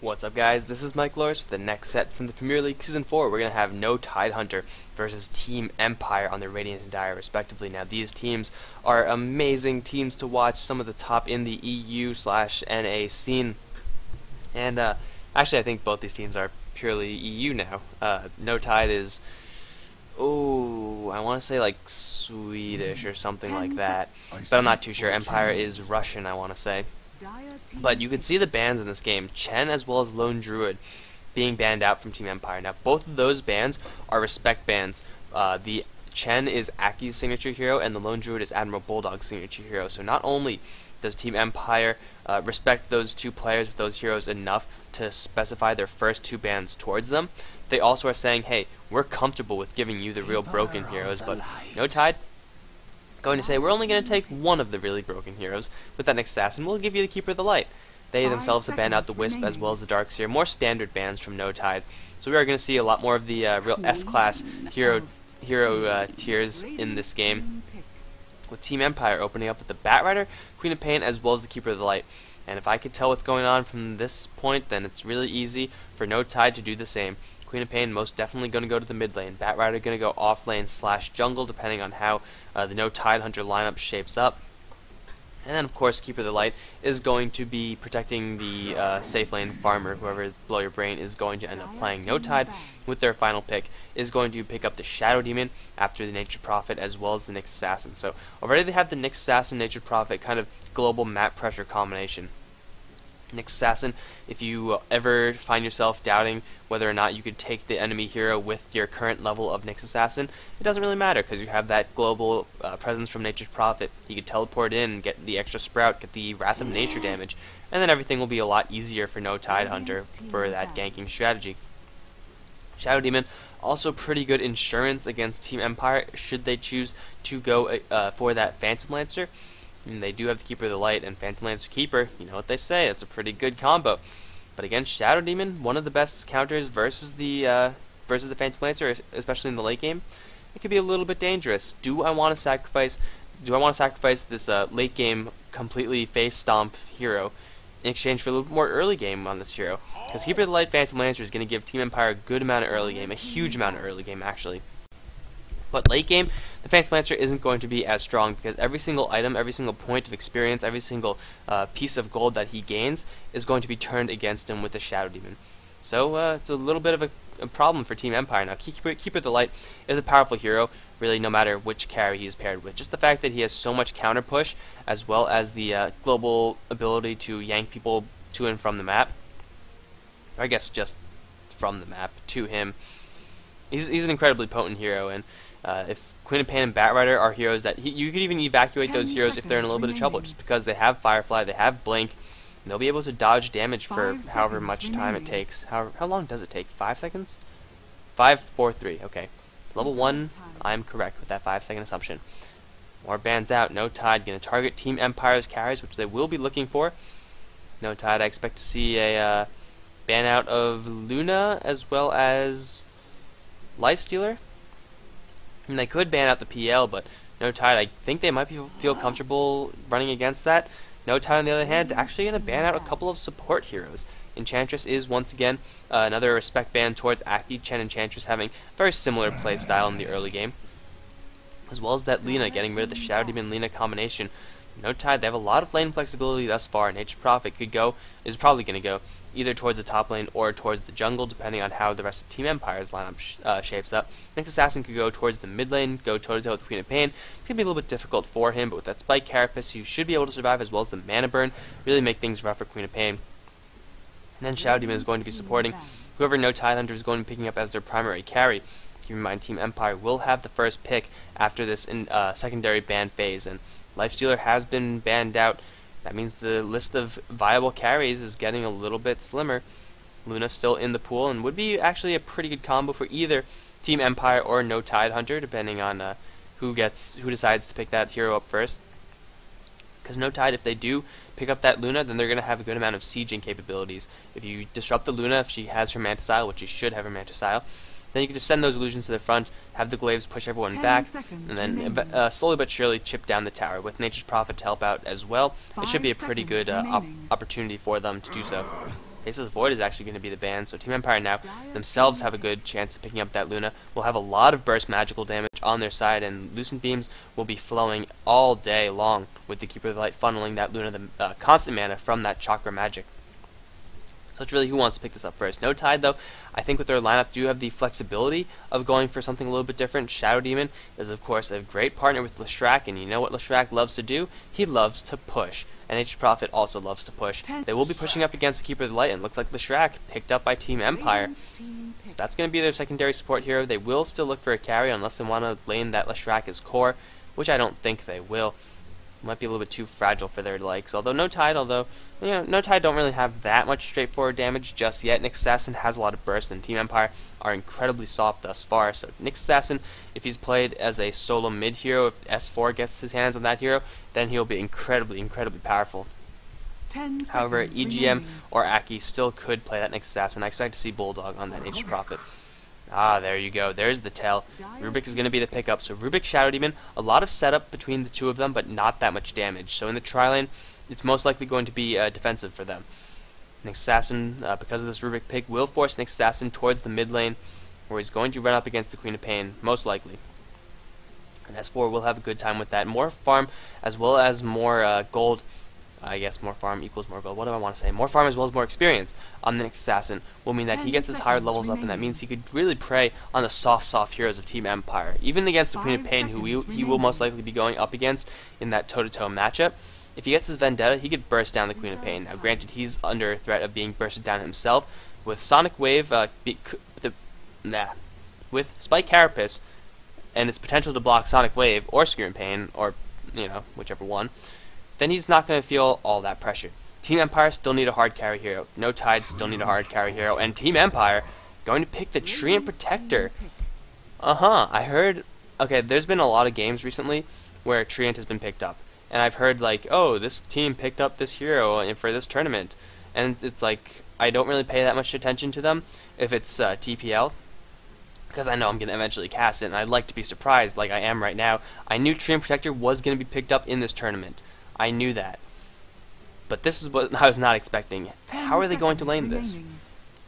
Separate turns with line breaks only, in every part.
What's up, guys? This is Mike Loris with the next set from the Premier League Season 4. We're going to have No Tidehunter versus Team Empire on the Radiant and Dire, respectively. Now, these teams are amazing teams to watch, some of the top in the EU/NA scene. And actually, I think both these teams are purely EU now. No Tide is, I want to say like Swedish or something like that. But I'm not too sure. Empire is Russian, I want to say. But you can see the bans in this game, Chen as well as Lone Druid being banned out from Team Empire. Now, both of those bans are respect bans. The Chen is Aki's signature hero, and the Lone Druid is Admiral Bulldog's signature hero. So not only does Team Empire respect those two players with those heroes enough to specify their first two bans towards them, they also are saying, hey, we're comfortable with giving you the real broken heroes, but No Tide going to say we're only going to take one of the really broken heroes with that next assassin. We'll give you the Keeper of the Light. They themselves have banned out the Wisp as well as the Darkseer. More standard bans from No Tide. So we are going to see a lot more of the real S-class hero tiers in this game, with Team Empire opening up with the Batrider, Queen of Pain, as well as the Keeper of the Light. And if I could tell what's going on from this point, then it's really easy for No Tide to do the same. Queen of Pain most definitely going to go to the mid lane. Batrider going to go off lane / jungle, depending on how the No Tidehunter lineup shapes up. And then, of course, Keeper of the Light is going to be protecting the safe lane farmer. Whoever Blow Your Brain is going to end up playing. No Tide, with their final pick, is going to pick up the Shadow Demon after the Natured Prophet as well as the Nyx Assassin. So already they have the Nyx Assassin, Natured Prophet kind of global map pressure combination. Nyx Assassin, if you ever find yourself doubting whether or not you could take the enemy hero with your current level of Nyx Assassin, it doesn't really matter because you have that global presence from Nature's Prophet. You can teleport in and get the extra sprout, get the Wrath of Nature damage, and then everything will be a lot easier for No Tidehunter for that ganking strategy. Shadow Demon, also pretty good insurance against Team Empire should they choose to go for that Phantom Lancer. And they do have the Keeper of the Light and Phantom Lancer Keeper. You know what they say, it's a pretty good combo. But against Shadow Demon, one of the best counters versus the Phantom Lancer, especially in the late game, it could be a little bit dangerous. Do I want to sacrifice this late game completely face stomp hero in exchange for a little bit more early game on this hero? Because Keeper of the Light Phantom Lancer is going to give Team Empire a good amount of early game, a huge amount of early game actually. But late game, the Phantom Lancer isn't going to be as strong because every single item, every single point of experience, every single piece of gold that he gains is going to be turned against him with the Shadow Demon. So it's a little bit of a problem for Team Empire. Now, Keeper of the Light is a powerful hero, really no matter which carry he is paired with. Just the fact that he has so much counter push, as well as the global ability to yank people to and from the map, or I guess just from the map to him. He's an incredibly potent hero, and if Queen of Pain and Batrider are heroes that you could even evacuate those heroes if they're in a little bit of trouble, just because they have Firefly, they have Blink, and they'll be able to dodge damage for however much time it takes. How long does it take? 5 seconds? 5, 4, 3. Okay. So level 1, I'm correct with that 5-second assumption. More bans out. No Tide going to target Team Empire's carries, which they will be looking for. No Tide, I expect to see a ban out of Luna as well as Lifestealer. And they could ban out the PL, but No Tide, I think they might feel comfortable running against that. No Tide, on the other hand, actually going to ban out a couple of support heroes. Enchantress is, once again, another respect ban towards Aki. Chen Enchantress having a very similar play style in the early game. As well as that Lina, getting rid of the Shadow Demon Lina combination. No Tide, they have a lot of lane flexibility thus far. Nature's Prophet is probably going to go either towards the top lane or towards the jungle, depending on how the rest of Team Empire's lineup shapes up. Nyx Assassin could go towards the mid lane, go toe-to-toe with Queen of Pain. It's going to be a little bit difficult for him, but with that Spike Carapace, you should be able to survive, as well as the Mana Burn, really make things rough for Queen of Pain. And then Shadow Demon is going to be supporting whoever No Tidehunter is going to be picking up as their primary carry. Keep in mind, Team Empire will have the first pick after this secondary ban phase, and Lifestealer has been banned out. That means the list of viable carries is getting a little bit slimmer. Luna still in the pool and would be actually a pretty good combo for either Team Empire or No Tidehunter, depending on who decides to pick that hero up first. Because No Tide, if they do pick up that Luna, then they're going to have a good amount of sieging capabilities. If you disrupt the Luna, if she has her Manta Style, which she should have her Manta Style, then you can just send those illusions to the front, have the glaives push everyone back, and then slowly but surely chip down the tower. With Nature's Prophet to help out as well, it should be a pretty good opportunity for them to do so. Faceless Void is actually going to be the ban, so Team Empire now themselves have a good chance of picking up that Luna. Will have a lot of burst magical damage on their side, and Lucent Beams will be flowing all day long with the Keeper of the Light funneling that Luna, the constant mana from that chakra magic. So it's really who wants to pick this up first. No Tide, though, I think with their lineup do have the flexibility of going for something a little bit different. Shadow Demon is, of course, a great partner with Leshrac, and you know what Leshrac loves to do? He loves to push. And H Prophet also loves to push. They will be pushing up against Keeper of the Light, and looks like Leshrac picked up by Team Empire. So that's going to be their secondary support hero. They will still look for a carry unless they want to lane that Leshrac as core, which I don't think they will. Might be a little bit too fragile for their likes. Although No Tide don't really have that much straightforward damage just yet. Nyx Assassin has a lot of burst, and Team Empire are incredibly soft thus far. So Nyx Assassin, if he's played as a solo mid hero, if S4 gets his hands on that hero, then he'll be incredibly powerful. However, EGM or Aki still could play that Nyx Assassin. I expect to see Bulldog on that H Prophet. Ah, there you go. There's the tell. Rubik is going to be the pickup. So Rubik, Shadow Demon, a lot of setup between the two of them, but not that much damage. So in the tri-lane, it's most likely going to be defensive for them. Nyx Assassin, because of this Rubik pick, will force Nyx Assassin towards the mid lane, where he's going to run up against the Queen of Pain, most likely. And S4 will have a good time with that. More farm, as well as more gold. I guess more farm equals more gold. What do I want to say? More farm as well as more experience on the Nyx Assassin will mean that he gets his higher levels up, and that means he could really prey on the soft heroes of Team Empire. Even against the Queen of Pain, who he will most likely be going up against in that toe-to-toe matchup. If he gets his Vendetta, he could burst down the Queen of Pain. Now, granted, he's under threat of being bursted down himself. With Sonic Wave, with Spike Carapace, and its potential to block Sonic Wave or Scream Pain, or, whichever one, then he's not going to feel all that pressure. Team Empire still need a hard carry hero. No Tide still need a hard carry hero. And Team Empire going to pick the Treant Protector. I heard... Okay, there's been a lot of games recently where Treant has been picked up. And I've heard, like, oh, this team picked up this hero for this tournament. And it's like, I don't really pay that much attention to them if it's TPL. Because I know I'm going to eventually cast it, and I'd like to be surprised like I am right now. I knew Treant Protector was going to be picked up in this tournament. I knew that. But this is what I was not expecting. How are they going to lane this?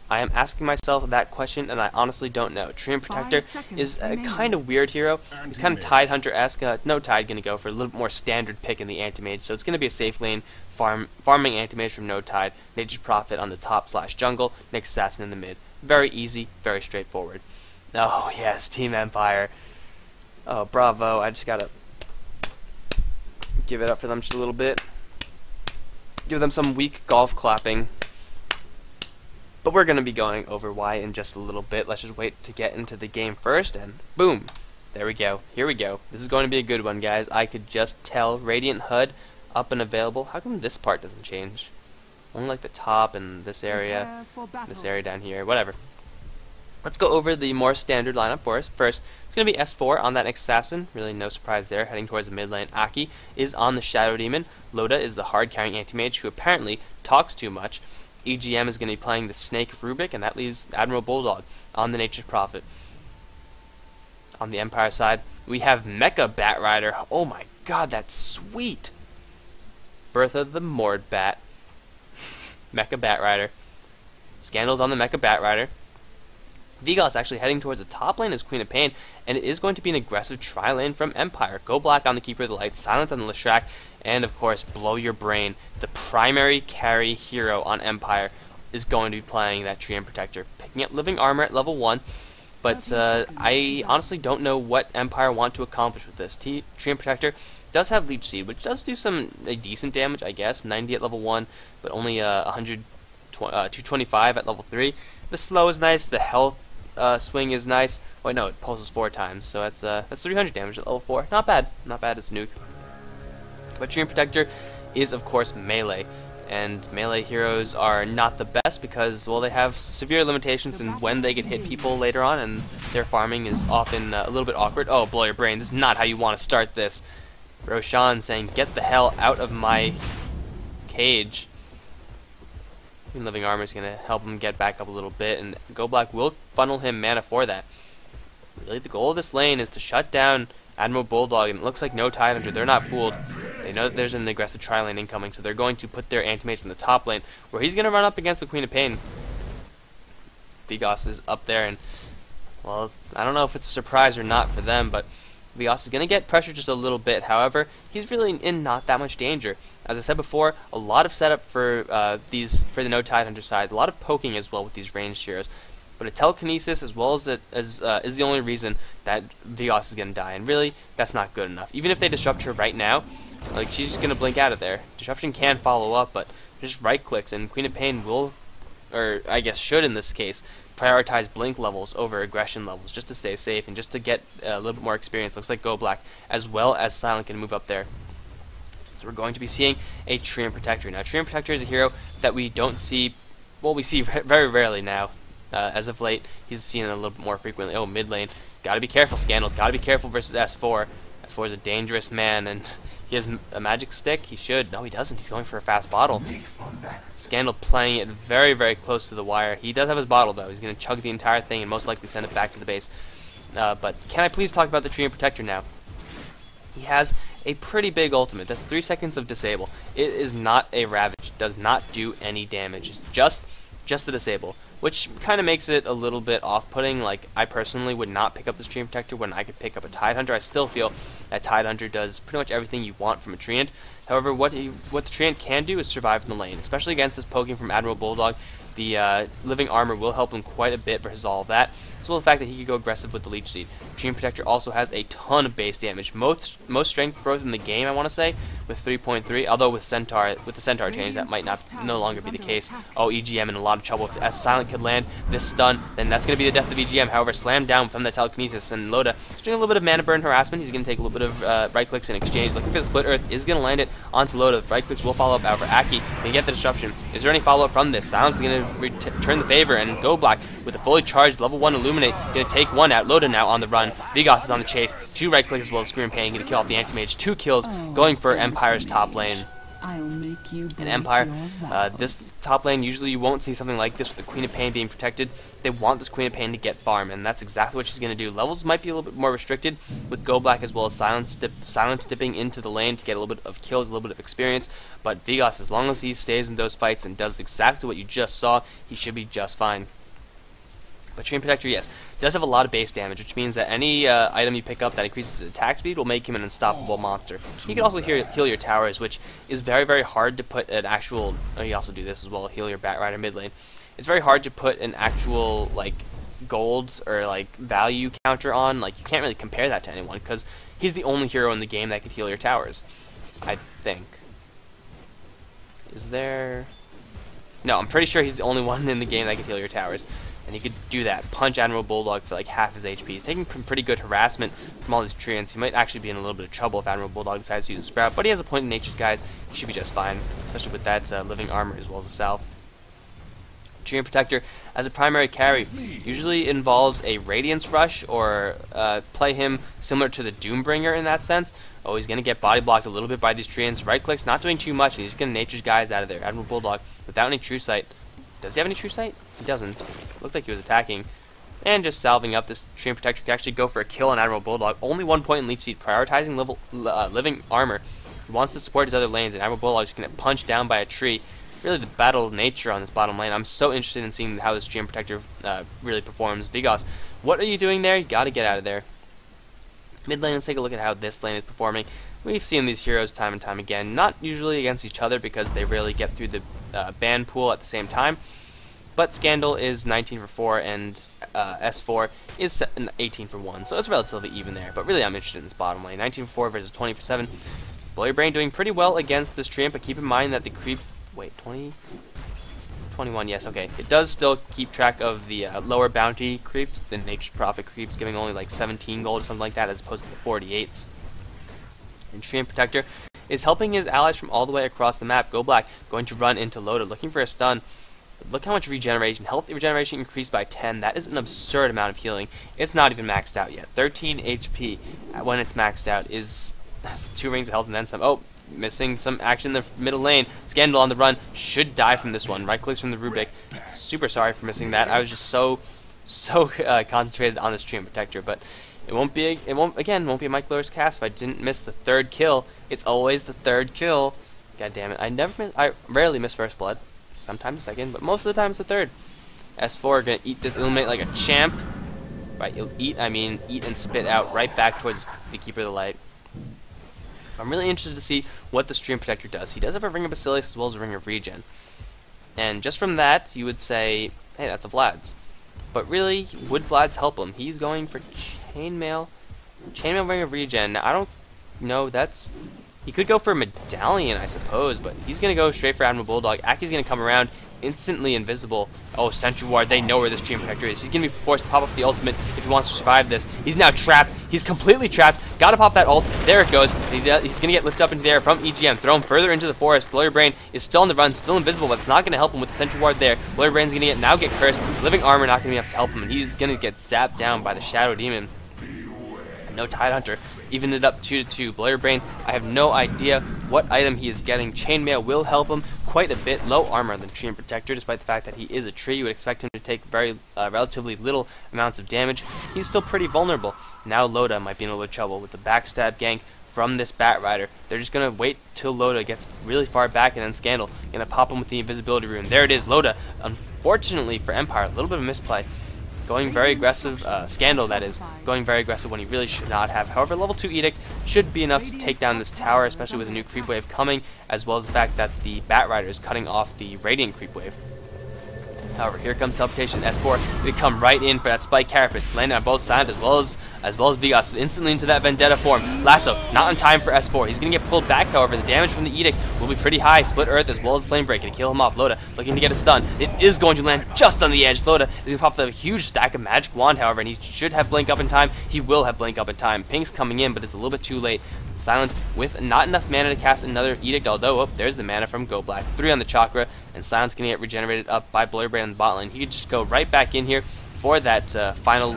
I am asking myself that question, and I honestly don't know. Treant Protector is a kind of weird hero. He's kind of Tidehunter-esque. No Tide going to go for a little bit more standard pick in the Anti-Mage, so it's going to be a safe lane, farming Anti-Mage from No Tide, Nature's Prophet on the top/jungle, Nyx Assassin in the mid. Very easy, very straightforward. Oh yes, Team Empire. Oh, bravo. I just gotta give it up for them just a little bit. Give them some weak golf clapping. But we're going to be going over why in just a little bit. Let's just wait to get into the game first, and boom. There we go. Here we go. This is going to be a good one, guys. I could just tell. Radiant HUD up and available. How come this part doesn't change? Only like the top and this area down here. Whatever. Let's go over the more standard lineup for us. First, it's going to be S4 on that Nyx Assassin. Really no surprise there. Heading towards the mid lane. Aki is on the Shadow Demon. Loda is the hard-carrying anti-mage who apparently talks too much. EGM is going to be playing the Snake Rubik, and that leaves Admiral Bulldog on the Nature's Prophet. On the Empire side, we have Mecha Batrider. Oh my god, that's sweet! Bertha the Mord Bat. Mecha Batrider. Scandal's on the Mecha Batrider. Vigas actually heading towards the top lane as Queen of Pain, and it is going to be an aggressive tri-lane from Empire. Go Black on the Keeper of the Light, Silent on the Leshrac, and of course, Blow Your Brain. The primary carry hero on Empire is going to be playing that Treant Protector, picking up Living Armor at level 1, but I honestly don't know what Empire want to accomplish with this. Treant Protector does have Leech Seed, which does do a decent damage, I guess, 90 at level 1, but only 225 at level 3. The slow is nice, the health swing is nice. Wait, no, it pulses 4 times, so that's 300 damage at level 4. Not bad. Not bad, it's nuke. But Treant Protector is, of course, melee. And melee heroes are not the best because, well, they have severe limitations in when they can hit people later on, and their farming is often a little bit awkward. Oh, Blow Your Brain. This is not how you want to start this. Roshan saying, get the hell out of my cage. Living Armor is going to help him get back up a little bit, and Go Black will funnel him mana for that. Really, the goal of this lane is to shut down Admiral Bulldog, and it looks like no Tidehunter. They're not fooled. They know that there's an aggressive tri-lane incoming, so they're going to put their anti-mage in the top lane, where he's going to run up against the Queen of Pain. Vigos is up there, and, well, I don't know if it's a surprise or not for them, but Vigos is going to get pressure just a little bit. However, he's really in not that much danger. As I said before, a lot of setup for the no Tidehunter side, a lot of poking as well with these ranged heroes. But a telekinesis as well as is the only reason that Vigos is going to die, and really, that's not good enough. Even if they disrupt her right now, like, she's just going to blink out of there. Disruption can follow up, but just right clicks, and Queen of Pain will, or I guess should in this case, prioritize blink levels over aggression levels just to stay safe and just to get a little bit more experience. Looks like Go Black as well as Silent can move up there. So we're going to be seeing a Treant Protector. Now, Treant Protector is a hero that we don't see, well, we see very rarely now. As of late, he's seen it a little bit more frequently. Oh, mid lane. Gotta be careful, Scandal. Gotta be careful versus S4. S4 is a dangerous man, and he has a magic stick. He should. No, he doesn't. He's going for a fast bottle. Scandal playing it very close to the wire. He does have his bottle, though. He's going to chug the entire thing and most likely send it back to the base. But can I please talk about the Treant Protector now? He has a pretty big ultimate. That's 3 seconds of disable. It is not a Ravage. It does not do any damage. It's just the disable, which kind of makes it a little bit off-putting. Like, I personally would not pick up this Treant Protector when I could pick up a Tidehunter. I still feel that Tidehunter does pretty much everything you want from a Treant. However, what the Treant can do is survive in the lane, especially against this poking from Admiral Bulldog. The living armor will help him quite a bit versus all of that, as well as the fact that he could go aggressive with the Leech Seed. Treant Protector also has a ton of base damage, most strength growth in the game, I want to say, with 3.3. Although with the Centaur change, that might no longer be the case. Oh, EGM in a lot of trouble. If Silent could land this stun, then that's going to be the death of EGM. However, slammed down from the telekinesis, and Loda is doing a little bit of mana burn harassment. He's going to take a little bit of right clicks in exchange, looking for the Split Earth. Is going to land it onto Loda. Right clicks will follow up. However, Aki can get the disruption. Is there any follow up from this? Silence is going to return the favor, and Go Black with a fully charged level 1 Illuminate, going to take one out. Loda now on the run. Vigos is on the chase. 2 right clicks as well as Scream Pain, going to kill off the Anti-Mage. 2 kills, going for Empire's top lane. And Empire, this top lane, usually you won't see something like this with the Queen of Pain being protected. They want this Queen of Pain to get farm, and that's exactly what she's going to do. Levels might be a little bit more restricted with Go Black as well as Silence dipping into the lane to get a little bit of kills, a little bit of experience. But Vigos, as long as he stays in those fights and does exactly what you just saw, he should be just fine. But Treant Protector, yes, does have a lot of base damage, which means that any item you pick up that increases his attack speed will make him an unstoppable monster. He can also heal your towers, which is very hard to put an actual... Oh, you also do this as well, heal your Batrider mid lane. It's very hard to put an actual, like, gold or, like, value counter on. Like, you can't really compare that to anyone, because he's the only hero in the game that can heal your towers, I think. Is there... No, I'm pretty sure he's the only one in the game that can heal your towers. And he could do that, punch Admiral Bulldog for like half his HP. He's taking pretty good harassment from all these Treants. He might actually be in a little bit of trouble if Admiral Bulldog decides to use a Sprout, but he has a point in nature's guys. He should be just fine, especially with that living armor as well as the South. Treant Protector as a primary carry usually involves a Radiance Rush or play him similar to the Doombringer in that sense. Oh, he's going to get body blocked a little bit by these Treants. Right clicks, not doing too much, and he's going to nature's guys out of there. Admiral Bulldog without any True Sight. Does he have any True Sight? He doesn't. Looked like he was attacking. And just salving up, this Treant Protector can actually go for a kill on Admiral Bulldog. Only 1 point in Leech Seed, prioritizing living armor. He wants to support his other lanes, and Admiral Bulldog is going to get punched down by a tree. Really the battle of nature on this bottom lane. I'm so interested in seeing how this Treant Protector really performs. Vigos, what are you doing there? You got to get out of there. Mid lane, let's take a look at how this lane is performing. We've seen these heroes time and time again, not usually against each other because they rarely get through the ban pool at the same time. But Scandal is 19 for 4 and S4 is 18 for 1, so it's relatively even there. But really I'm interested in this bottom lane. 19 for 4 versus 20 for 7. Blow Your Brain doing pretty well against this Treant, but keep in mind that the creep... Wait, 20? 21, yes, okay. It does still keep track of the lower bounty creeps, the Nature's Prophet creeps, giving only like 17 gold or something like that as opposed to the 48s. And Treant Protector is helping his allies from all the way across the map. Go Black going to run into Loda, looking for a stun. But look how much regeneration. Health regeneration increased by 10. That is an absurd amount of healing. It's not even maxed out yet. 13 HP when it's maxed out that's 2 rings of health and then some. Oh, missing some action in the middle lane. Scandal on the run. Should die from this one. Right clicks from the Rubik. Super sorry for missing that. I was just so concentrated on this Treant Protector, but It won't be a Mike Lowers cast if I didn't miss the third kill. It's always the third kill. God damn it. I rarely miss first blood. Sometimes second, but most of the time it's the third. S4 gonna eat this eliminate like a champ. By eat, I mean eat and spit out right back towards the Keeper of the Light. I'm really interested to see what the Stream Protector does. He does have a Ring of Basilius as well as a Ring of Regen. And just from that, you would say, hey, that's a Vlad's. But really, would Vlad's help him? He's going for Chainmail. Chainmail Ring of Regen. Now, I don't know, that's... He could go for a Medallion, I suppose, but he's going to go straight for Admiral Bulldog. Aki's going to come around, instantly invisible. Oh, Sentry Ward, they know where this Stream Protector is. He's going to be forced to pop up the ultimate if he wants to survive this. He's now trapped. He's completely trapped. Got to pop that ult. There it goes. He's going to get lifted up into the air from EGM. Throw him further into the forest. Blurry Brain is still on the run, still invisible, but it's not going to help him with the Sentry Ward there. Blurry Brain's going to get cursed. Living Armor not going to be enough to help him, and he's going to get zapped down by the Shadow Demon. No Tidehunter. Even it up 2-2. Blurry Brain, I have no idea what item he is getting. Chainmail will help him quite a bit. Low armor on the Tree and Protector, despite the fact that he is a tree. You would expect him to take relatively little amounts of damage. He's still pretty vulnerable. Now Loda might be in a little trouble with the backstab gank from this Bat Rider. They're just going to wait till Loda gets really far back, and then Scandal going to pop him with the invisibility rune. There it is, Loda. Unfortunately for Empire, a little bit of a misplay. Going very aggressive, Scandal that is, going very aggressive when he really should not have. However, level 2 Edict should be enough to take down this tower, especially with a new creep wave coming, as well as the fact that the Bat Rider is cutting off the Radiant creep wave. However, here comes Teleportation. S4 going to come right in for that Spike Carapace, landing on both sides as well as Vigas instantly into that Vendetta form. Lasso not in time for S4. He's going to get pulled back. However, the damage from the Edict will be pretty high. Split Earth as well as Flame Break to kill him off. Loda looking to get a stun. It is going to land just on the edge. Loda is going to pop the huge stack of Magic Wand, however, and he should have Blink Up in time. He will have Blink Up in time. Pink's coming in, but it's a little bit too late. Silent with not enough mana to cast another Edict, although, there's the mana from Go Black. 3 on the Chakra, and Silent's going to get regenerated up by Blurry Brain on the bot lane. He could just go right back in here for that final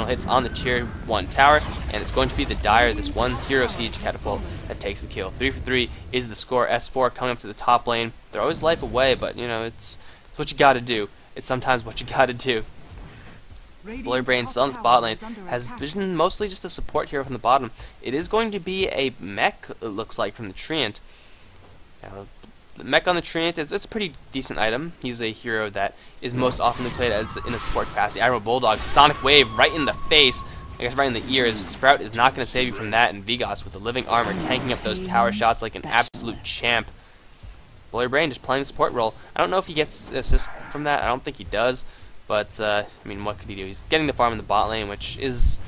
hits on the tier 1 tower, and it's going to be the Dire, this one Hero Siege Catapult, that takes the kill. 3 for 3 is the score. S4 coming up to the top lane. Throw his life away, but, you know, it's what you got to do. It's sometimes what you got to do. Blurry Brain still on this bot lane has been mostly just a support hero from the bottom. It is going to be a mech, it looks like, from the Treant. Now, the mech on the Treant it's a pretty decent item. He's a hero that is most often played as in a support capacity. Admiral Bulldog, Sonic Wave right in the face, I guess right in the ears. Sprout is not going to save you from that, and Vigas with the living armor tanking up those tower shots like an absolute champ. Blurry Brain just playing the support role. I don't know if he gets assist from that. I don't think he does. But, I mean, what could he do? He's getting the farm in the bot lane, which is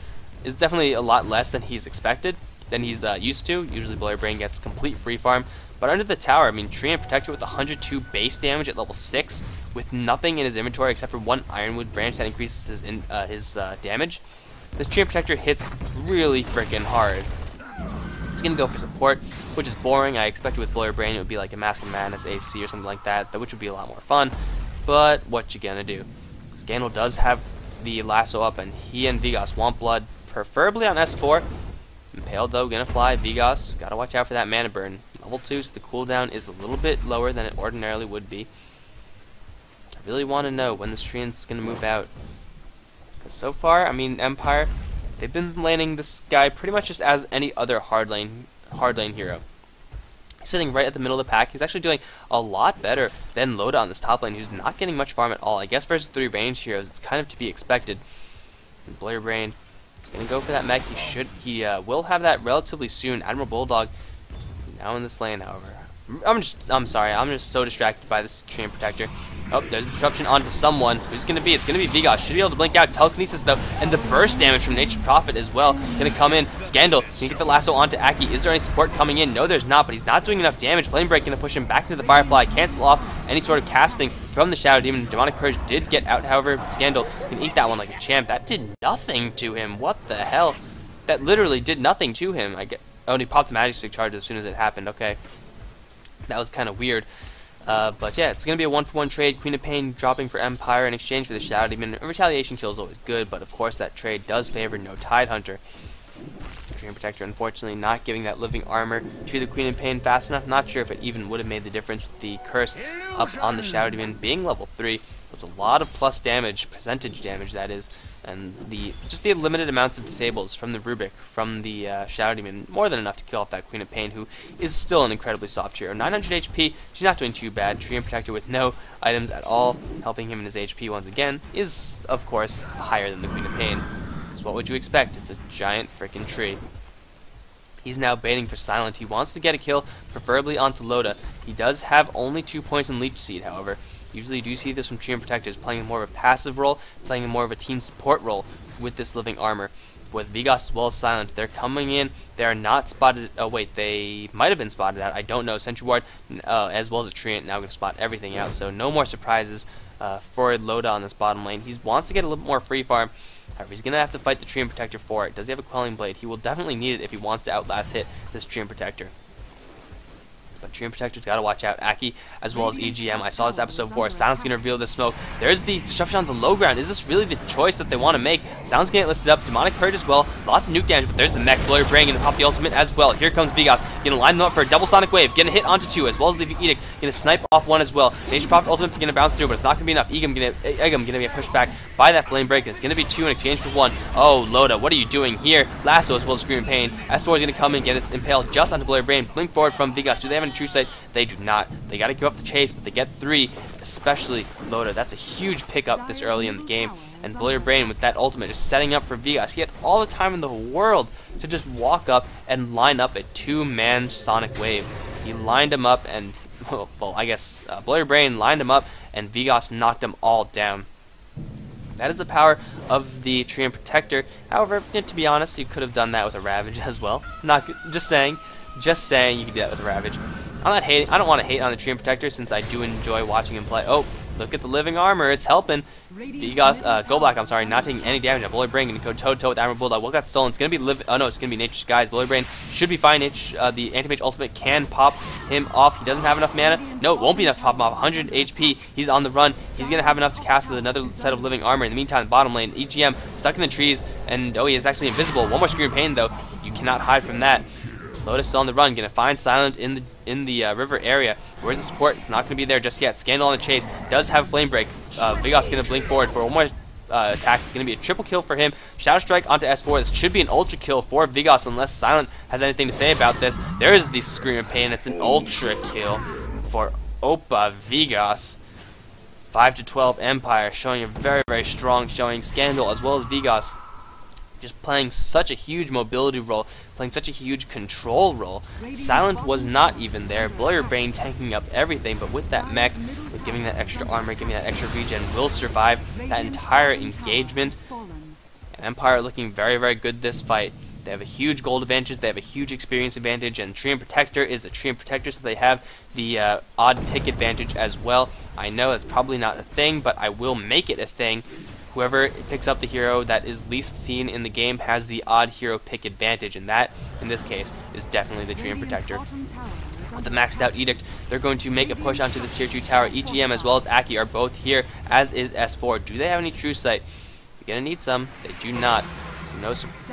definitely a lot less than he's expected, than he's used to. Usually Blurry Brain gets complete free farm. But under the tower, I mean, Tree and Protector with 102 base damage at level 6, with nothing in his inventory except for one Ironwood branch that increases his damage. This Tree and Protector hits really freaking hard. He's going to go for support, which is boring. I expected with Blurry Brain it would be like a Mask of Madness AC or something like that, which would be a lot more fun. But what you gonna do? Scandal does have the lasso up, and he and Vigas want blood, preferably on S4. Impaled, though, gonna fly. Vigas, gotta watch out for that mana burn. Level 2, so the cooldown is a little bit lower than it ordinarily would be. I really want to know when this Treant's gonna move out. Because so far, I mean, Empire, they've been laning this guy pretty much just as any other hard lane hero. Sitting right at the middle of the pack. He's actually doing a lot better than Loda on this top lane, who's not getting much farm at all. I guess versus 3 ranged heroes, it's kind of to be expected. And Blurry Brain is going to go for that mech. He will have that relatively soon. Admiral Bulldog now in this lane, however. I'm sorry, I'm just so distracted by this Tree and Protector. Oh, there's a disruption onto someone. Who's going to be? It's going to be Vigas. Should be able to blink out. Telekinesis, though, and the burst damage from Nature's Prophet as well. Going to come in. Scandal, can you get the lasso onto Aki? Is there any support coming in? No, there's not, but he's not doing enough damage. Flame Break going to push him back into the Firefly. Cancel off any sort of casting from the Shadow Demon. Demonic Purge did get out, however. Scandal can eat that one like a champ. That did nothing to him. What the hell? That literally did nothing to him. Oh, and he popped the Magic Stick charge as soon as it happened. Okay. That was kind of weird. But yeah, it's going to be a 1-for-1 trade. Queen of Pain dropping for Empire in exchange for the Shadow Demon. A retaliation kill is always good, but of course that trade does favor no Tidehunter. Tree and Protector unfortunately not giving that living armor to the Queen of Pain fast enough. Not sure if it even would have made the difference with the curse up on the Shadow Demon being level 3. There's a lot of plus damage, percentage damage that is, And just the limited amounts of disables from the Rubik, from the Shadow Demon, more than enough to kill off that Queen of Pain, who is still an incredibly soft hero. 900 HP, she's not doing too bad. Tree and Protector with no items at all, helping him in his HP once again, is, of course, higher than the Queen of Pain. So what would you expect? It's a giant frickin' tree. He's now baiting for Silent. He wants to get a kill, preferably onto Loda. He does have only 2 points in Leech Seed, however. Usually you do see this from Tree and Protectors, playing more of a passive role, playing more of a team support role with this living armor. With Vigas as well as Silent, they're coming in. They are not spotted. Oh wait, they might have been spotted out. I don't know. Sentry Ward as well as a Treant now going to spot everything out. So no more surprises for Loda on this bottom lane. He wants to get a little bit more free farm. However, he's going to have to fight the Tree and Protector for it. Does he have a Quelling Blade? He will definitely need it if he wants to outlast hit this Tree and Protector. But Tree and Protector's got to watch out. Aki as well as EGM. I saw this episode before. Silent's going to reveal the smoke. There's the disruption on the low ground. Is this really the choice that they want to make? Silent's going to get lifted up. Demonic Purge as well. Lots of nuke damage, but there's the mech. Blur Brain going to pop the ultimate as well. Here comes Vigas. Going to line them up for a double Sonic Wave. Getting a hit onto 2 as well as the Edict. Going to snipe off 1 as well. Nature's Prophet ultimate going to bounce through, but it's not going to be enough. Egum going to get pushed back by that Flame Break. It's going to be 2 in exchange for 1. Oh, Loda, what are you doing here? Lasso as well as Screaming Pain. S4 is going to come and get its impaled just onto Blur Brain. Blink forward from Vigas. Do they have any true sight? They do not. They got to give up the chase, but they get 3, especially Loda. That's a huge pickup this early in the game. And Blur Brain with that ultimate just setting up for Vigas. He had all the time in the world to just walk up and line up a 2-man Sonic Wave. He lined him up and, well, I guess Blur Brain lined him up and Vigas knocked them all down. That is the power of the Tree and Protector. However, to be honest, you could have done that with a Ravage as well. Not just saying you could do that with a Ravage. I'm not hating. I don't want to hate on the Tree and Protector since I do enjoy watching him play. Oh, look at the living armor. It's helping. Vigas, Golblack, I'm sorry, not taking any damage. Bullet Brain going to go toe-to-toe with Admiral Bulldog. What got stolen? It's going to be oh no, it's going to be Nature's Skies. Bullet Brain should be fine. The Anti-Mage ultimate can pop him off. He doesn't have enough mana. No, it won't be enough to pop him off. 100 HP. He's on the run. He's going to have enough to cast another set of living armor. In the meantime, bottom lane, EGM stuck in the trees, and oh, he is actually invisible. One more Screaming Pain though. You cannot hide from that. Loda's still on the run, gonna find Silent in the river area. Where's the support? It's not gonna be there just yet. Scandal on the chase. Does have Flame Break. Vigas gonna blink forward for one more attack. It's gonna be a triple kill for him. Shadow Strike onto S4. This should be an ultra kill for Vigas unless Silent has anything to say about this. There is the Scream of Pain. It's an ultra kill for Oppa Vigas. 5-12 Empire showing a very, very strong showing. Scandal as well as Vigas just playing such a huge mobility role, playing such a huge control role. Silent was not even there. Blur Brain tanking up everything, but with that mech, with giving that extra armor, giving that extra regen, will survive that entire engagement. And Empire looking very, very good this fight. They have a huge gold advantage, they have a huge experience advantage, and Tree and Protector is a Tree and Protector, so they have the odd pick advantage as well. I know that's probably not a thing, but I will make it a thing. Whoever picks up the hero that is least seen in the game has the odd hero pick advantage, and that, in this case, is definitely the Tree and Protector. With the maxed out Edict, they're going to make a push onto this tier 2 tower. EGM as well as Aki are both here, as is S4. Do they have any true sight? You're going to need some. They do not.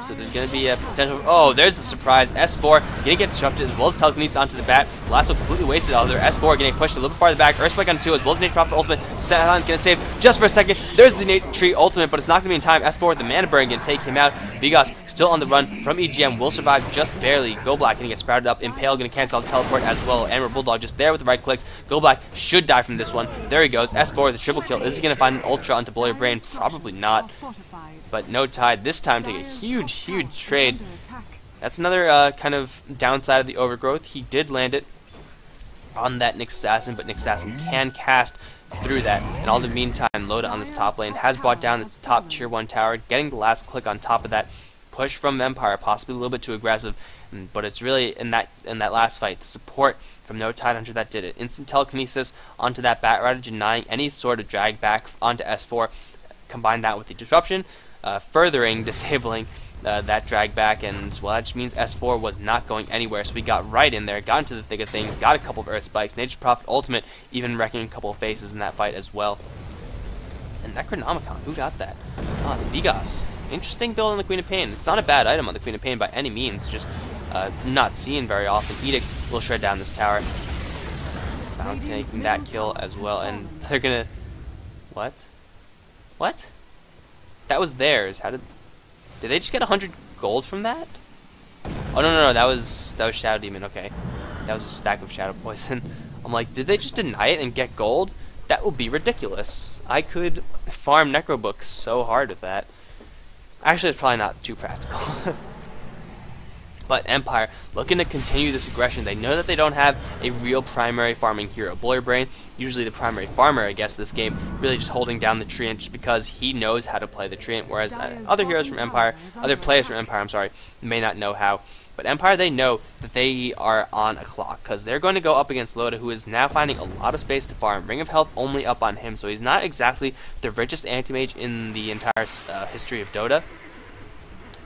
So there's going to be a potential. Oh, there's the surprise. S4 going to get disrupted as well as telekinesis onto the bat. Lasso completely wasted out there. S4 getting pushed a little bit farther back. Earthspike on 2 as well as Nature's Prophet ultimate. Silent going to save just for a second. There's the Nate Tree ultimate, but it's not going to be in time. S4 with the mana burn going to take him out. Vigas still on the run from EGM. Will survive just barely. Golblack going to get sprouted up. Impale going to cancel out the teleport as well. Admiral Bulldog just there with the right clicks. Golblack should die from this one. There he goes. S4 the triple kill. Is he going to find an ultra onto Blur Brain? Probably not. But no Tide. This time take a huge, huge trade. That's another kind of downside of the overgrowth. He did land it on that Nyx Assassin, but Nyx Assassin can cast through that. And all the meantime, Loda on this top lane has brought down the top tier 1 tower, getting the last click on top of that. Push from Empire, possibly a little bit too aggressive, but it's really in that last fight, the support from no Tidehunter that did it. Instant telekinesis onto that Bat Rider, denying any sort of drag back onto S4. Combine that with the disruption, furthering disabling that drag back, and well, that just means S4 was not going anywhere. So we got right in there, got into the thick of things, got a couple of Earth Spikes. Nature's Prophet ultimate even wrecking a couple of faces in that fight as well. And Necronomicon, who got that? Oh, it's Vigas. Interesting build on the Queen of Pain. It's not a bad item on the Queen of Pain by any means, just not seen very often. Edict will shred down this tower. Silent taking that kill as well, and they're gonna... What? What? That was theirs. How did they just get 100 gold from that? Oh no, that was Shadow Demon. Okay, that was a stack of Shadow Poison. I'm like, did they just deny it and get gold? That would be ridiculous. I could farm Necro Books so hard with that. Actually, it's probably not too practical. But Empire, looking to continue this aggression. They know that they don't have a real primary farming hero. Blurbrain, usually the primary farmer, I guess, this game, really just holding down the Treant just because he knows how to play the Treant, whereas other heroes from Empire, other players from Empire, I'm sorry, may not know how. But Empire, they know that they are on a clock, because they're going to go up against Loda, who is now finding a lot of space to farm. Ring of Health only up on him, so he's not exactly the richest anti-mage in the entire history of Dota.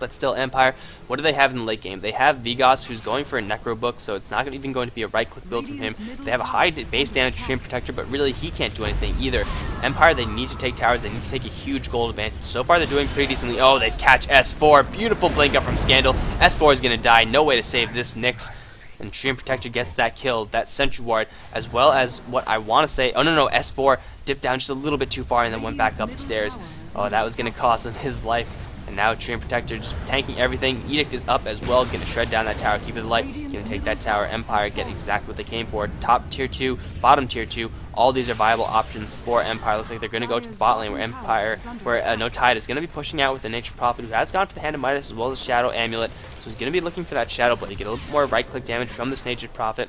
But still, Empire, what do they have in the late game? They have Vigos, who's going for a Necro Book, so it's not even going to be a right-click build from him. They have a high base damage Treant Protector, but really he can't do anything either. Empire, they need to take towers. They need to take a huge gold advantage. So far, they're doing pretty decently. Oh, they catch S4. Beautiful blink up from Scandal. S4 is going to die. No way to save this Nyx. And Treant Protector gets that kill, that Sentry Ward, as well as what I want to say. Oh, no, S4 dipped down just a little bit too far and then went back up the stairs. Oh, that was going to cost him his life. And now Treant Protector just tanking everything. Edict is up as well, going to shred down that tower, keep it alight, going to take that tower. Empire get exactly what they came for. Top tier 2, bottom tier 2, all these are viable options for Empire. Looks like they're going to go to the bot lane where No Tide is going to be pushing out with the Nature Prophet, who has gone for the Hand of Midas as well as Shadow Amulet. So he's going to be looking for that Shadow Blade, get a little more right click damage from this Nature Prophet.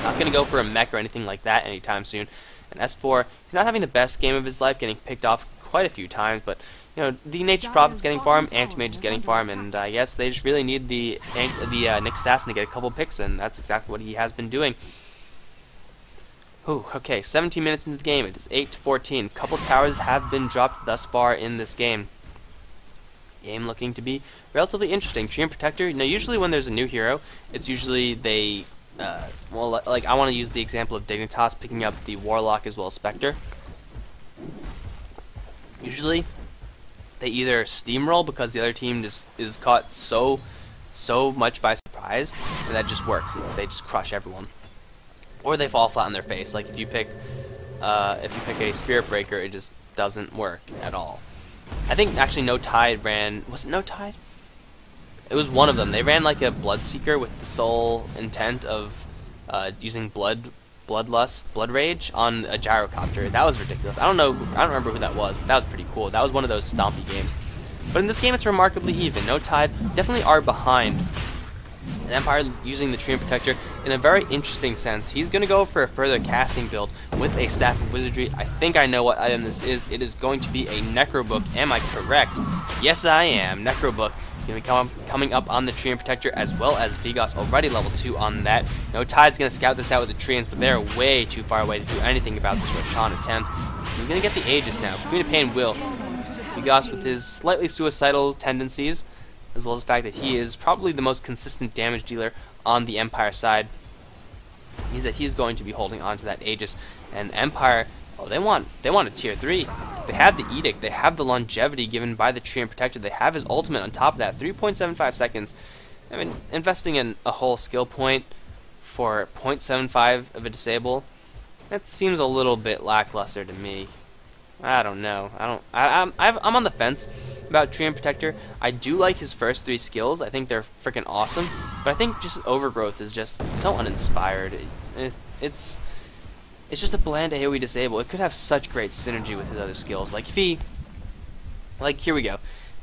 Not going to go for a mech or anything like that anytime soon. And S4, he's not having the best game of his life, getting picked off quite a few times, but you know, the Nature Prophet's getting farm, Anti-Mage is getting farm, and I guess they just really need the Nyx Assassin to get a couple picks, and that's exactly what he has been doing. Ooh, okay, 17 minutes into the game, it is 8-14. Couple towers have been dropped thus far in this game. Game looking to be relatively interesting. Treant Protector, you know, usually when there's a new hero, it's usually they, well, like I want to use the example of Dignitas picking up the Warlock as well as Spectre. Usually, they either steamroll because the other team just is caught so much by surprise, and that just works. They just crush everyone, or they fall flat on their face. Like if you pick a Spirit Breaker, it just doesn't work at all. I think actually No Tide ran. Was it No Tide? It was one of them. They ran like a Bloodseeker with the sole intent of using Bloodlust, Blood Rage on a gyrocopter. That was ridiculous. I don't remember who that was, but that was pretty cool. That was one of those stompy games. But in this game, it's remarkably even. No Tide definitely are behind. And Empire using the Treant Protector in a very interesting sense. He's going to go for a further casting build with a Staff of Wizardry. I think I know what item this is. It is going to be a Necro Book. Am I correct? Yes, I am. Necro Book. Going to be coming up on the Treant Protector, as well as Vigos already level 2 on that. No Tide's going to scout this out with the Treants, but they're way too far away to do anything about this Roshan attempt. We're going to get the Aegis now. Queen of Pain will. Vigos with his slightly suicidal tendencies, as well as the fact that he is probably the most consistent damage dealer on the Empire side, means that he's going to be holding on to that Aegis. And Empire, oh, they want a tier 3. They have the Edict, they have the longevity given by the Treant Protector, they have his ultimate on top of that, 3.75 seconds. I mean, investing in a whole skill point for 0.75 of a disable, that seems a little bit lackluster to me. I don't know. I'm on the fence about Treant Protector. I do like his first 3 skills. I think they're freaking awesome, but I think just Overgrowth is just so uninspired. It's just a bland AoE disable. It could have such great synergy with his other skills. Like if he, like here we go.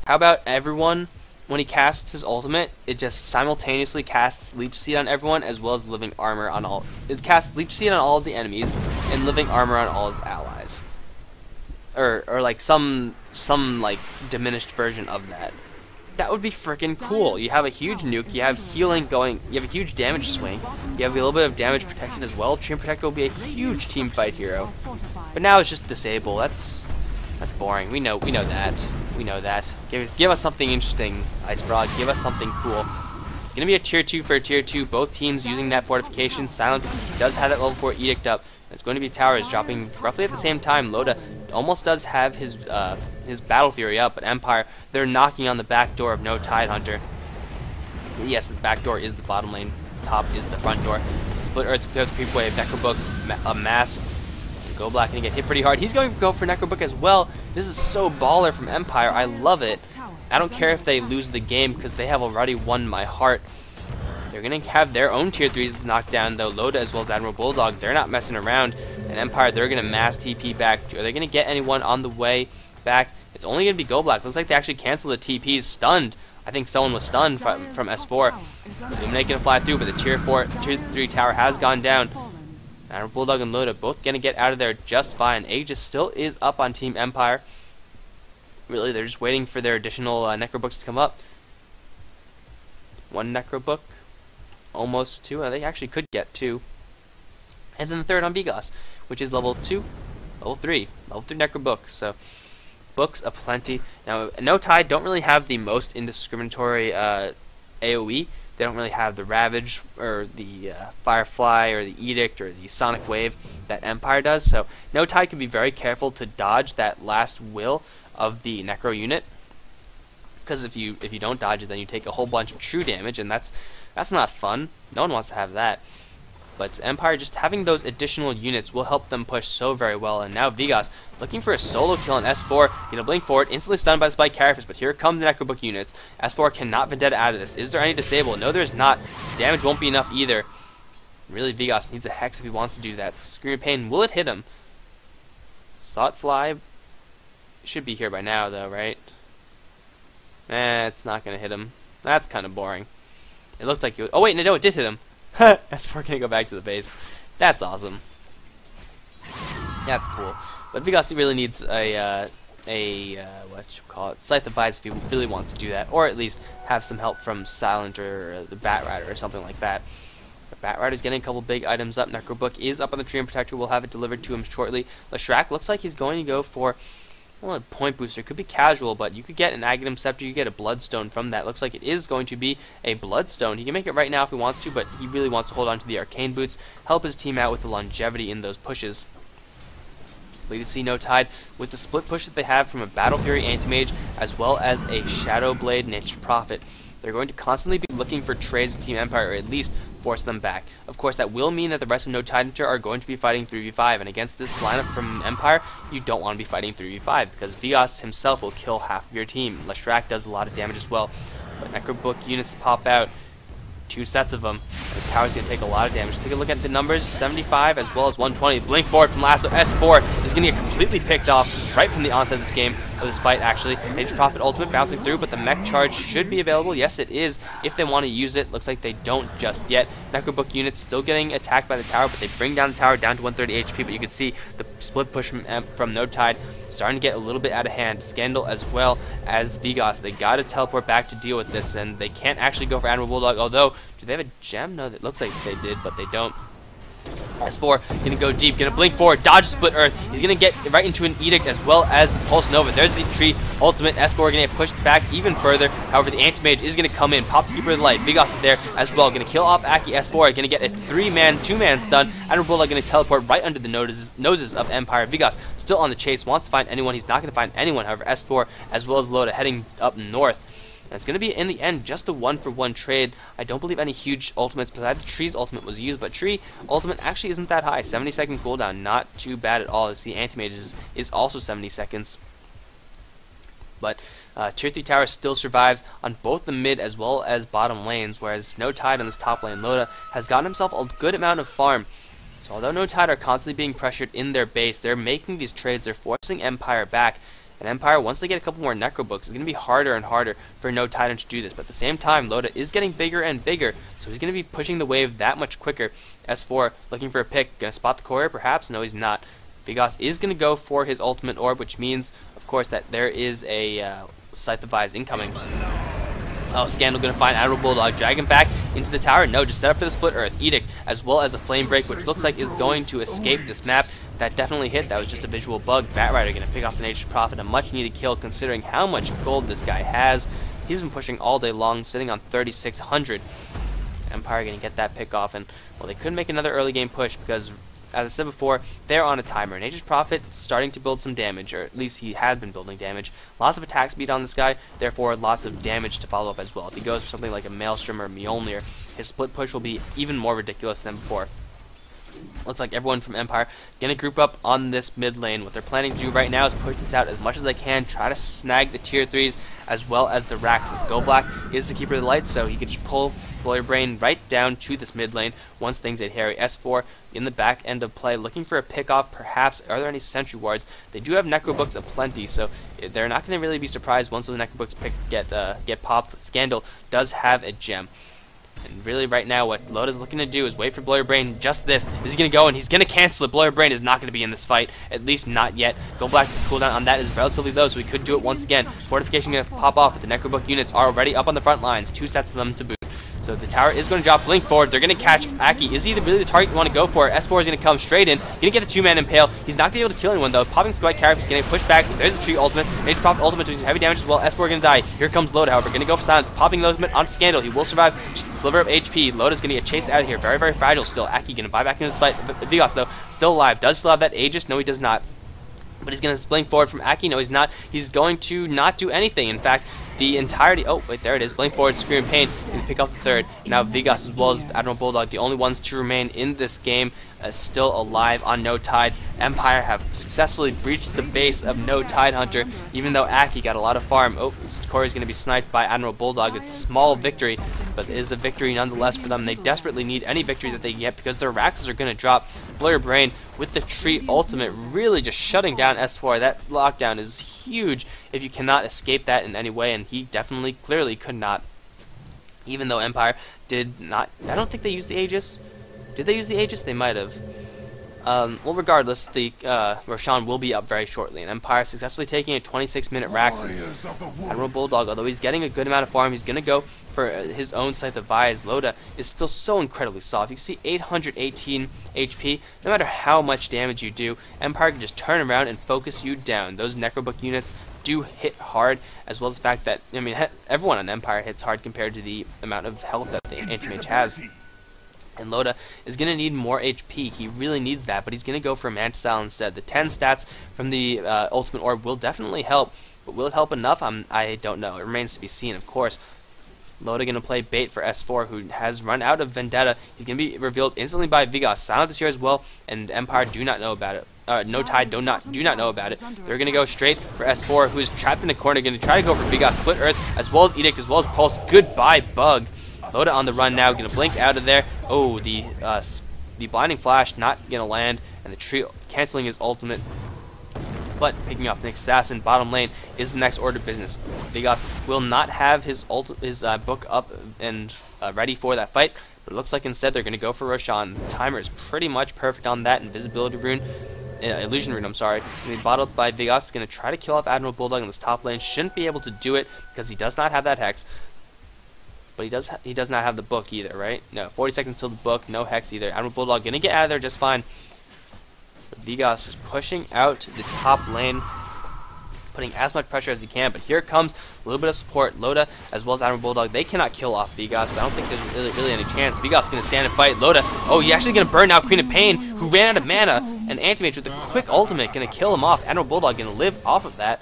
How about everyone, when he casts his ultimate, it just simultaneously casts Leech Seed on everyone as well as Living Armor on all. It casts Leech Seed on all of the enemies and Living Armor on all his allies. Or like some like diminished version of that. That would be freaking cool. You have a huge nuke, you have healing going, you have a huge damage swing, you have a little bit of damage protection as well. Treant Protector will be a huge team fight hero. But now it's just disable. That's boring. We know that. We know that. Give us something interesting, Ice Frog. Give us something cool. It's gonna be a tier 2 for a tier 2. Both teams using that fortification. Silent does have that level 4 Edict up. It's going to be towers dropping roughly at the same time. Loda almost does have his Battle Fury up, but Empire, they're knocking on the back door of no Tidehunter. Yes, the back door is the bottom lane, top is the front door. Split Earth's clear the creep wave, Necrobooks amassed. Go Black gonna get hit pretty hard. He's going to go for Necrobook as well. This is so baller from Empire. I love it. I don't care if they lose the game because they have already won my heart. They're going to have their own tier 3s knocked down though. Loda as well as Admiral Bulldog, they're not messing around. And Empire, they're going to mass TP back. Are they going to get anyone on the way back? It's only going to be Go Black. Looks like they actually canceled the TPs. Stunned. I think someone was stunned from S4. Illuminate going to fly through, but the tier 3 tower has gone down. Admiral Bulldog and Loda both going to get out of there just fine. Aegis still is up on Team Empire. Really, they're just waiting for their additional Necrobooks to come up. 1 Necrobook. Almost 2. They actually could get 2. And then the third on Vigos, which is level 2, level 3. Level 3 Necrobook. So, books aplenty. Now, No Tide don't really have the most indiscriminatory AoE. They don't really have the Ravage, or the Firefly, or the Edict, or the Sonic Wave that Empire does. So, No Tide can be very careful to dodge that last will of the Necro unit. Because if you don't dodge it, then you take a whole bunch of true damage, and that's not fun. No one wants to have that. But Empire, just having those additional units will help them push so very well. And now Vigos looking for a solo kill on S4. Gonna blink forward, instantly stunned by the spike characters. But here come the Necrobook units. S4 cannot Vendetta out of this. Is there any disable? No, there's not. Damage won't be enough either. Really, Vigos needs a Hex if he wants to do that. Scream of Pain, will it hit him? Saw it fly. Should be here by now, though, right? It's not gonna hit him. That's kind of boring. It looked like it. Oh wait, no, it did hit him. S4 gonna go back to the base. That's awesome. That's cool. But Vigos really needs a what you call it, Scythe of Vise if he really wants to do that, or at least have some help from Silent or the Bat Rider or something like that. The Bat Rider's getting a couple big items up. Necrobook is up on the tree and Protector. We'll have it delivered to him shortly. Leshrac looks like he's going to go for, well, a point booster. Could be casual, but you could get an Aghanim Scepter. You get a Bloodstone from that. Looks like it is going to be a Bloodstone. He can make it right now if he wants to, but he really wants to hold on to the Arcane Boots, help his team out with the longevity in those pushes. We can see No Tide with the split push that they have from a Battle Fury Anti-Mage as well as a Shadow Blade Nature's Prophet. They're going to constantly be looking for trades with Team Empire, or at least force them back. Of course, that will mean that the rest of No Tidehunter are going to be fighting 3v5, and against this lineup from Empire, you don't want to be fighting 3v5, because Vigos himself will kill half of your team. Leshrac does a lot of damage as well, but Necrobook units pop out. 2 sets of them. This tower's going to take a lot of damage. Take a look at the numbers, 75 as well as 120. Blink forward from Lasso. S4 is going to get completely picked off right from the onset of this game, of this fight actually. Nature's Prophet ultimate bouncing through, but the mech charge should be available. Yes, it is, if they want to use it. Looks like they don't just yet. Necrobook units still getting attacked by the tower, but they bring down the tower down to 130 HP, but you can see the split push from No Tide starting to get a little bit out of hand. Scandal as well as Vigos. They got to teleport back to deal with this, and they can't actually go for Admiral Bulldog, although, do they have a gem? No, it looks like they did, but they don't. S4 gonna go deep, gonna blink forward, dodge Split Earth. He's gonna get right into an Edict as well as the Pulse Nova. There's the tree ultimate. S4 gonna get pushed back even further. However, the Anti-Mage is gonna come in, pop the Keeper of the Light. Vigos is there as well, gonna kill off Aki. S4 gonna get a 2-man stun. Admiral Bulldog gonna teleport right under the noses of Empire. Vigos still on the chase, wants to find anyone. He's not gonna find anyone. However, S4 as well as Loda heading up north. And it's going to be, in the end, just a 1-for-1 trade. I don't believe any huge ultimates besides the Tree's ultimate was used, but Tree ultimate actually isn't that high. 70-second cooldown, not too bad at all. As the Anti-Mage is also 70 seconds. But Tier 3 Tower still survives on both the mid as well as bottom lanes, whereas No Tide on this top lane, Loda, has gotten himself a good amount of farm. So although No Tide are constantly being pressured in their base, they're making these trades, they're forcing Empire back. And Empire, once they get a couple more Necrobooks, it's going to be harder and harder for No Tidehunter to do this. But at the same time, Loda is getting bigger and bigger, so he's going to be pushing the wave that much quicker. S4 looking for a pick, going to spot the courier perhaps? No, he's not. Vigos is going to go for his ultimate orb, which means, of course, that there is a Scythe of Vise incoming. Oh, Scandal going to find Admiral Bulldog, drag him back into the tower. No, just set up for the Split Earth. Edict, as well as a Flame Break, which looks like is going to escape this map. That definitely hit. That was just a visual bug. Bat Rider going to pick off the Nature's Prophet. A much needed kill considering how much gold this guy has. He's been pushing all day long, sitting on 3,600. Empire going to get that pick off, and, well, they couldn't make another early game push because, as I said before, they're on a timer. Nature's Prophet starting to build some damage, or at least he had been building damage. Lots of attack speed on this guy, therefore lots of damage to follow up as well. If he goes for something like a Maelstrom or Mjolnir, his split push will be even more ridiculous than before. Looks like everyone from Empire going to group up on this mid lane. What they're planning to do right now is push this out as much as they can, try to snag the tier 3s as well as the Raxes. GoBlack is the keeper of the light, so he can just pull Blurbrain right down to this mid lane once things get hairy. S4 in the back end of play, looking for a pick-off, perhaps. Are there any Sentry Wards? They do have Necrobooks aplenty, so they're not going to really be surprised once those Necrobooks get popped. Scandal does have a gem. And really right now what Loda's looking to do is wait for Blurbrain. Just this. Is he going to go and he's going to cancel it. Blurbrain is not going to be in this fight. At least not yet. GoBlack's cooldown on that is relatively low, so he could do it once again. Fortification going to pop off, but the Necrobook units are already up on the front lines. 2 sets of them to boot. So the tower is going to drop Blink forward. They're going to catch Aki. Is he really the target you want to go for? S4 is going to come straight in. Going to get the 2-man impale. He's not going to be able to kill anyone though. Popping Spike Carrot is going to push back. There's the tree ultimate. Major Prophet ultimate doing heavy damage as well. S4 going to die. Here comes Loda, however. Going to go for silence. Popping the ultimate onto Scandal. He will survive. Just a sliver of HP. Loda's going to get chased out of here. Very, very fragile still. Aki going to buy back into this fight. Vigos though, still alive. Does still have that Aegis? No, he does not. But he's going to blink forward from Aki. No, he's not. He's going to not do anything. In fact, the entirety... Oh, wait, there it is. Blink forward, Scream Pain. Going to pick up the third. Now Vigos as well as Admiral Bulldog, the only ones to remain in this game, still alive on No Tide. Empire have successfully breached the base of No Tidehunter, even though Aki got a lot of farm. Oh, Corey's going to be sniped by Admiral Bulldog. It's a small victory, but it is a victory nonetheless for them. They desperately need any victory that they get because their Raxes are going to drop. Blurbrain with the tree ultimate really just shutting down S4. That lockdown is huge if you cannot escape that in any way, and he definitely, clearly could not. Even though Empire did not... I don't think they used the Aegis. Did they use the Aegis? They might have. Well, regardless, the Roshan will be up very shortly, and Empire successfully taking a 26-minute Raxes. Admiral Bulldog, although he's getting a good amount of farm, he's going to go for his own Scythe of Vias. Loda is still so incredibly soft. You can see 818 HP. No matter how much damage you do, Empire can just turn around and focus you down. Those Necrobook units do hit hard, as well as the fact that, I mean, everyone on Empire hits hard compared to the amount of health that the anti-mage has. And Loda is going to need more HP. He really needs that, but he's going to go for Mantistyle instead. The 10 stats from the Ultimate Orb will definitely help, but will it help enough? I don't know. It remains to be seen, of course. Loda going to play bait for S4, who has run out of Vendetta. He's going to be revealed instantly by Vigos. Silence is here as well, and Empire do not know about it. No Tide do not know about it. They're going to go straight for S4, who is trapped in the corner. Going to try to go for Vigos. Split Earth, as well as Edict, as well as Pulse. Goodbye, Bug. Loda on the run now, gonna blink out of there. Oh, the blinding flash not gonna land, and the tree canceling his ultimate, but picking off Nick's assassin. Bottom lane is the next order of business. Vigos will not have his book up and ready for that fight, but it looks like instead they're gonna go for Roshan. The timer is pretty much perfect on that. Invisibility rune. Illusion rune, I'm sorry. Gonna be bottled by Vigos. Gonna try to kill off Admiral Bulldog in this top lane. Shouldn't be able to do it because he does not have that Hex. But he does not have the book either, right? No, 40 seconds till the book, no Hex either. Admiral Bulldog gonna get out of there just fine. But Vigos is pushing out the top lane, putting as much pressure as he can. But here comes a little bit of support. Loda as well as Admiral Bulldog, they cannot kill off Vigos. I don't think there's really any chance. Vigos gonna stand and fight. Loda, oh, he's actually gonna burn out Queen of Pain, who ran out of mana, and Anti-Mage with a quick ultimate gonna kill him off. Admiral Bulldog gonna live off of that.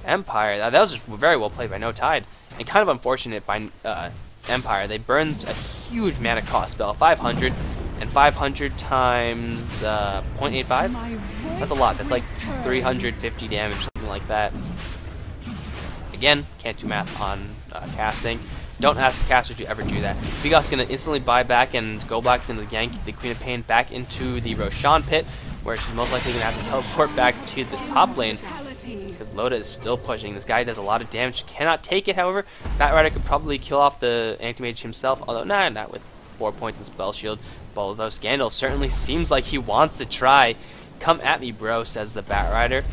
Empire, that was just very well played by No Tide. And kind of unfortunate by Empire. They burned a huge mana cost spell, 500, and 500 times 0.85? That's a lot. That's like 350 damage, something like that. Again, can't do math on casting. Don't ask a caster to ever do that. Vigos is going to instantly buy back, and GoBlack's going to yank the Queen of Pain back into the Roshan pit, where she's most likely going to have to teleport back to the top lane. Because Loda is still pushing. This guy does a lot of damage. Cannot take it, however. Batrider could probably kill off the Anti-Mage himself, although not with 4 points in Spell Shield. But although Scandal certainly seems like he wants to try. Come at me, bro, says the Batrider.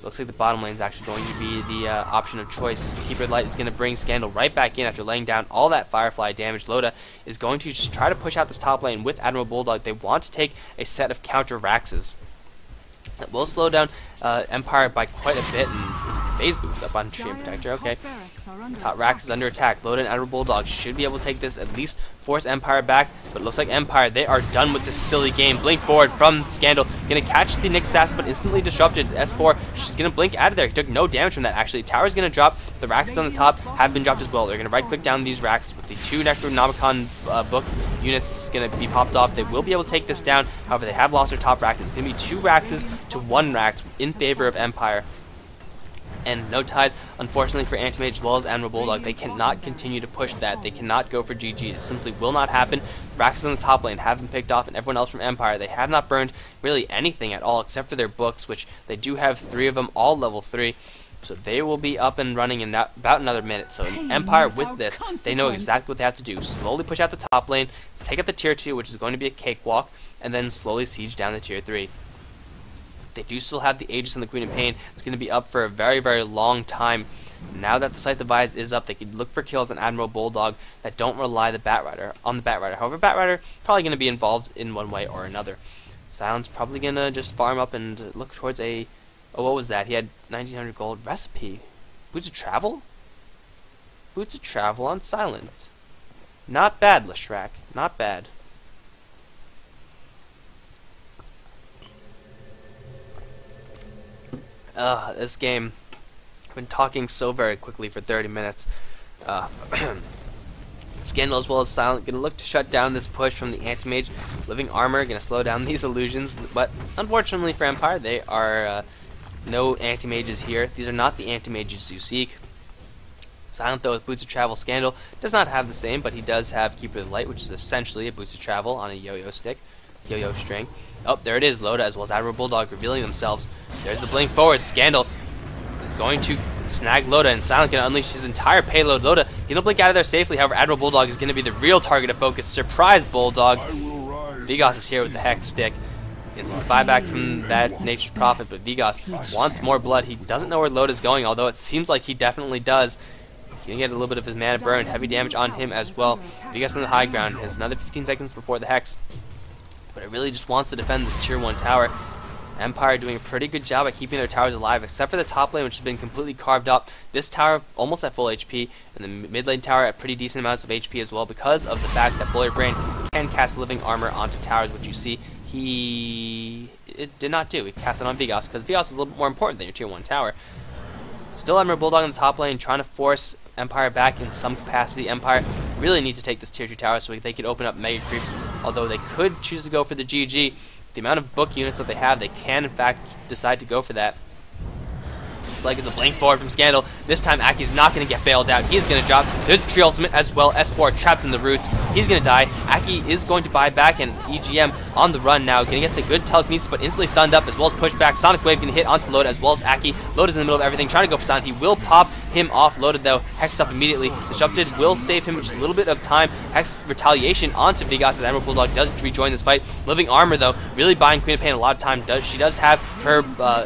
Looks like the bottom lane is actually going to be the option of choice. Keeper of the Light is going to bring Scandal right back in after laying down all that Firefly damage. Loda is going to just try to push out this top lane with Admiral Bulldog. They want to take a set of counter Raxes. That will slow down Empire by quite a bit, and phase boots up on Treant Protector. Okay. Top Rax is under attack. Loda and Admiral Bulldog should be able to take this, at least force Empire back. But it looks like Empire, they are done with this silly game. Blink forward from Scandal. Gonna catch the Nick Assassin, but instantly disrupted. S4, she's gonna blink out of there. He took no damage from that, actually. Tower's gonna drop. The Raxes on the top have been dropped as well. They're gonna right-click down these Raxes with the 2 Necronomicon book units gonna be popped off. They will be able to take this down. However, they have lost their top Raxes. It's gonna be 2 Raxes to 1 Rax in favor of Empire. And no Tide, unfortunately for Anti-Mage as well as Admiral Bulldog, they cannot continue to push that. They cannot go for GG. It simply will not happen. Raxes on the top lane have been picked off, and everyone else from Empire, they have not burned really anything at all except for their books, which they do have 3 of them, all level 3. So they will be up and running in about another minute. So Empire, with this, they know exactly what they have to do. Slowly push out the top lane, take up the tier 2, which is going to be a cakewalk, and then slowly siege down the tier 3. They do still have the Aegis and the Queen of Pain. It's going to be up for a very, very long time. Now that the Scythe of Vise is up, they can look for kills on Admiral Bulldog that don't rely on the Batrider. However, Batrider probably going to be involved in one way or another. Silent's probably going to just farm up and look towards a... Oh, what was that? He had 1900 gold. Recipe. Boots of Travel? Boots of Travel on Silent. Not bad, Leshrac. Not bad. This game, I've been talking so very quickly for 30 minutes. Scandal as well as Silent gonna look to shut down this push from the Anti-Mage. Living Armor gonna slow down these illusions, but unfortunately for Empire, they are no Anti-Mages here. These are not the Anti-Mages you seek. Silent, though, with Boots of Travel, Scandal does not have the same, but he does have Keeper of the Light, which is essentially a Boots of Travel on a yo-yo stick. Yo-yo string. Oh, there it is. Loda as well as Admiral Bulldog revealing themselves. There's the blink forward. Scandal is going to snag Loda, and Silent going to unleash his entire payload. Loda going to blink out of there safely. However, Admiral Bulldog is going to be the real target of focus. Surprise, Bulldog. Vigos is here with the Hex stick. It's buyback from that Nature's Prophet, but Vigos wants more blood. He doesn't know where Loda is going, although it seems like he definitely does. He's going to get a little bit of his mana burned. Heavy damage on him as well. Vigos on the high ground has another 15 seconds before the Hex. But it really just wants to defend this tier 1 tower. Empire doing a pretty good job at keeping their towers alive, except for the top lane, which has been completely carved up. This tower almost at full HP, and the mid lane tower at pretty decent amounts of HP as well, because of the fact that Bullet Brain can cast Living Armor onto towers, which you see it did not do. He cast it on Vigos, because Vigos is a little bit more important than your tier 1 tower. Still Admiral Bulldog on the top lane, trying to force Empire back in some capacity. Empire really need to take this tier 2 tower so they could open up mega creeps, although they could choose to go for the GG. The amount of book units that they have, they can in fact decide to go for that. Looks like it's a blink forward from Scandal. This time Aki's not going to get bailed out. He's going to drop. There's a tree ultimate as well. S4 trapped in the roots. He's going to die. Aki is going to buy back, and EGM on the run now. Going to get the good telekinesis, but instantly stunned up as well as pushed back. Sonic Wave going to hit onto Loda as well as Aki. Loda's in the middle of everything, trying to go for Silent. He will pop him off. Loda, though, Hex up immediately. Disrupted will save him just a little bit of time. Hex retaliation onto Vigos as Admiral Bulldog does rejoin this fight. Living Armor, though, really buying Queen of Pain a lot of time. She does have her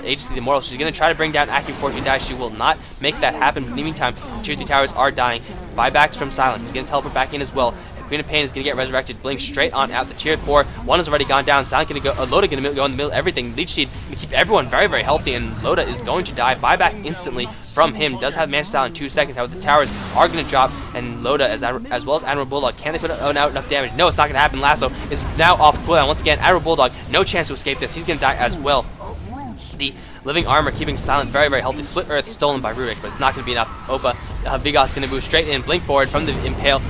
Agency the Immortal. She's going to try to bring down Aki before she dies. She will not make that happen. But in the meantime, tier 3 towers are dying. Buybacks from Silent. He's going to teleport back in as well. Queen of Pain is going to get resurrected. Blink straight on out. The tier 4. One has already gone down. Silent going to go. Loda going to go in the middle of everything. Leech Seed going to keep everyone very, very healthy. And Loda is going to die. Buyback instantly from him. Does have Mantis Style in 2 seconds. However, the towers are going to drop. And Loda, as well as Admiral Bulldog, can they put out enough damage? No, it's not going to happen. Lasso is now off cooldown. Once again, Admiral Bulldog, no chance to escape this. He's going to die as well. The Living Armor keeping Silent very, very healthy. Split Earth stolen by Rubik, but it's not going to be enough. Opa, Vigos going to move straight in, blink forward from the Impale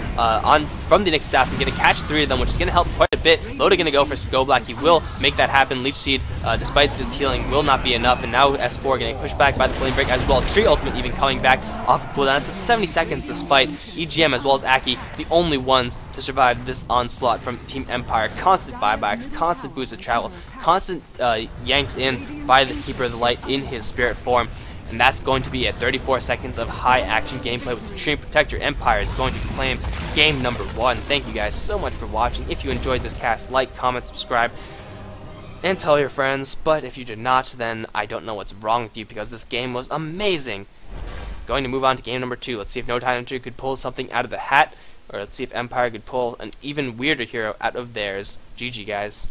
from the Nick Assassin, going to catch 3 of them, which is going to help quite a bit. Loda going to go for Go Black. He will make that happen. Leech Seed, despite its healing, will not be enough, and now S4 getting pushed back by the Flame Break as well. Tree Ultimate even coming back off of cooldown. It's with 70 seconds this fight. EGM as well as Aki, the only ones to survive this onslaught from Team Empire. Constant buybacks, constant boots of travel, constant yanks in by the Keeper of the Light in his spirit form. And that's going to be at 34 seconds of high action gameplay with the Treant Protector. Empire is going to claim game number 1. Thank you guys so much for watching. If you enjoyed this cast, like, comment, subscribe, and tell your friends. But if you did not, then I don't know what's wrong with you, because this game was amazing. Going to move on to game number 2. Let's see if No Tidehunter could pull something out of the hat, or let's see if Empire could pull an even weirder hero out of theirs. GG, guys.